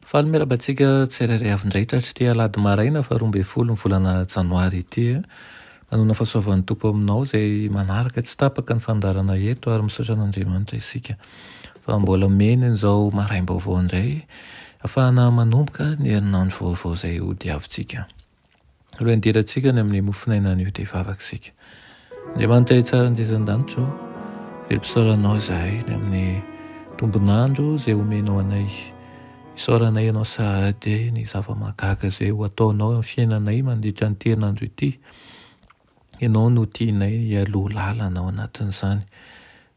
Falomerabantsika tsirairay avin-drahitra tsy tia alady maraina fa 12 volana janoary ity manona fahasoavan'ny tompo aminao izay manaraka tsy tapaka ny fandarana eto ary misaotra an'Andriamanitra isika fa mbola meny izao maraim-baovao indray ahafahana manomboka ny herinandro vaovao izay ho diavintsika. Ireo andirantsika ny amin'ny mofinaina an'io dia vavakisika. Andriamanitra tsara indezan-danitra velom-pisaoranao izahay ny amin'ny tombonandro izay omenao anay. Isaoranay ianao sahady ny zava-mahagaga izay ho ataonao amin'ny fiainanay mandritra ny herinandro ity. Ianao no tianay hialoha lalana ao anatin'izany.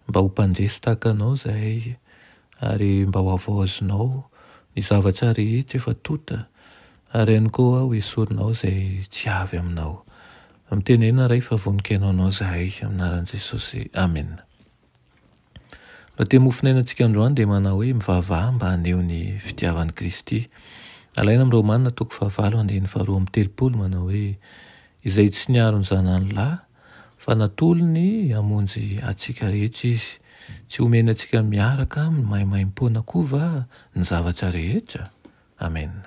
Mba ho mpandresy tahaka anao izahay ary mba ho avoazonao ny zavatra rehetra efa tota ary ihany koa ho esorinao izay tsy avy aminao. Amitenena ray fa voninkainao anao izahay amin'ny anaran'i Jesosy. Amen. Raha mofinaina antsika androany dia manao hoe mivavaha mba haneho ny fitiavan'i Kristy. Alaina amin'ny Romanina 9:2-3 manao hoe izay tsy niaro ny zanany lahy fa natolony hamonjy antsika rehetra izy. Tsy omena antsika miaraka amin'ny maimaimpona koa va ny zavatra rehetra. Amen.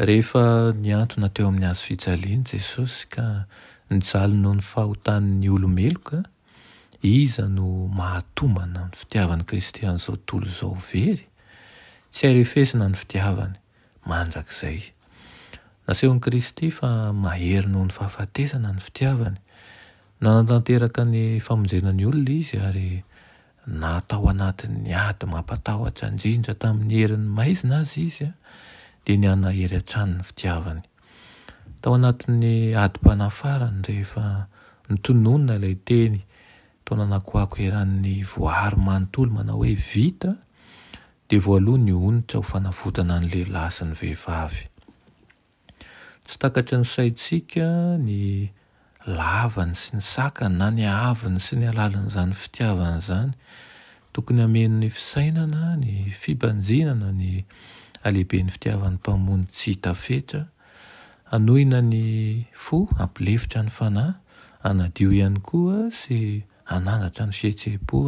Rehefa niantona teo amin'ny hazo fijaliany Jesosy ka nijaly noho ny fahotan'ny olomeloka, iza no mahatombana ny fitiavan'i Kristy an'izao tontolo izao very? Tsy hairefesina ny fitiavany, mandrakizay. Nasehon'i Kristy fa mahery noho ny fahafatesana ny fitiavany. Nanatanteraka ny famonjena ny olona izy ary natao anatin'ny ady mampatahotra indrindra tamin'ny herin'ny maizina azy izy dia nianahery hatrany ny fitiavany. Tao anatin'ny adim-panafarany rehefa nitononona ilay teny taona nakoako eran'ny voary manontolo manao hoe vita dia voaloha ny onitra ho fanafotana ny lehilahy sy ny vehivavy. Tsy takatry ny saintsika ny lavany sy ny sakany na ny ahaviny sy ny alalan'izany fitiavana izany. Tokony hameno ny fisainana, ny fibanjinana, ny alehibe ny fitiavan'ny mpamony tsy hita fetra, hanohina ny fo, hampilefitra ny fanahy, hanadio ihany koa sy hananatra ny fihetseham-po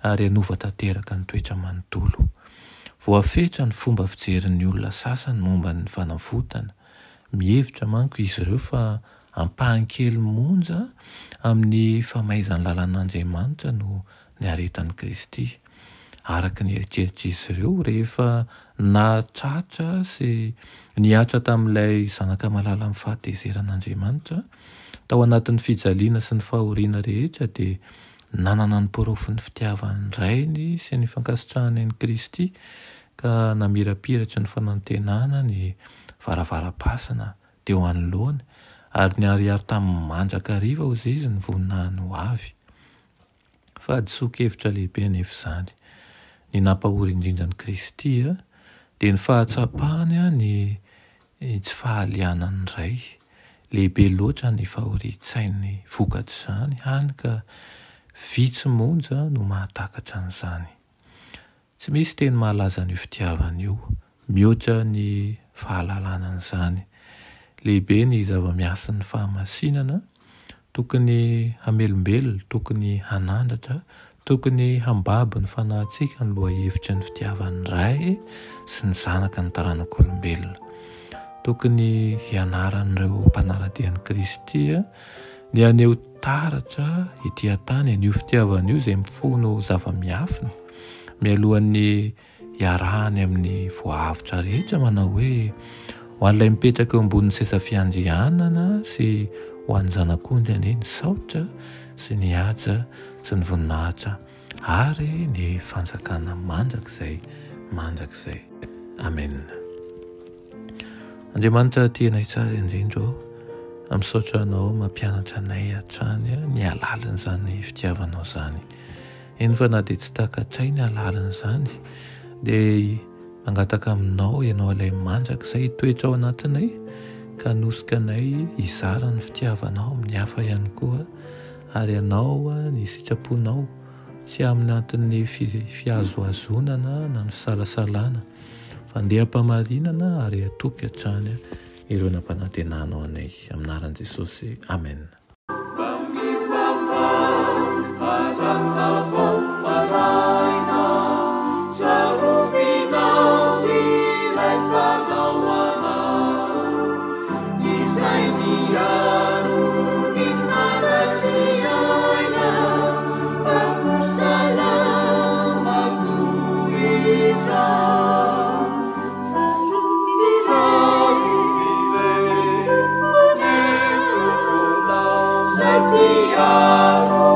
ary hanova tanteraka ny toetra manontolo. Voafetra ny fomba fijerin'ny olona sasany momba ny fanavotana. Mihevitra manko izy ireo fa ampahan-kely monja amin'ny famaizan'ny lalàn'Andriamanitra no ny aretan'i Kristy. Araka ny eritreritry ireo rehefa nahatratra sy niatra tamin'ilay zanaka malala amin'ny fahatezeran'Andriamanitra tao anatin'ny fijaliana sy ny fahoriana rehetra dia nanana ny porofon'ny fitiavany rainy sy ny fankasitrahany an'i Kristy ka namirapiratra ny fanantenana ny varavara-pasina teo anoloany ary niariary tamin'ny mandrakariva hozy izy ny voninahiny ho avy. Fa adisokevitra lehibe anefa izany. Ny nampahory indrindra ny Kristy dia ny fahatsapahany ny tsy fahalianany iray. Lehibe loatra ny fahorian-tsainy vokatra izany hany ka vitsy monja no mahatakatra an'izany. Tsy misy teny mahalaza ny fitiavana io, mihoatra ny fahalalanan'izany. Lehibe ny zava-miasa ny fahamasinana, tokony hamelombelona, tokony hanandratra, tokony hambabo ny fanahintsika ny loha hevitra ny fitiavan'ny ray sy ny zanaka ny taranak'olombelona. Tokony hianaran'ireo mpanaradian'i Kristy ny haneho taratra ety an-tany an'io fitiavana io izay mifono zava-miafina, mialohan'ny hiarahany amin'ny voavitra rehetra manao hoe ho an'ilay mipetraka eo ambonin'ny seza fiandrianana sy ho an'ny zanak'ondry anie ny saotra sy ny haja sy ny voninahitra ary ny fanjakana mandrakizay. Amen. Andriamanitra tianay tsara indrindra misaotra anao mampianatra anay hatrany ny alalan'izany fitiavanao izany. Eny fa na dia tsy takatray ny alalan'izany dia mangataka aminao ianao ilay mandrakizay toetra ao anatinay ka hanosika anay hizara ny fitiavanao amin'ny hafa ihany koa ary ianao ny sitraponao tsy amin'ny anatin'ny fihazoazonana na ny fisalasalana fa andeham-pamarinana ary atoky hatrany ireo nampanantenanao anay aminaran'i Jesosy. Amen. Sarviaro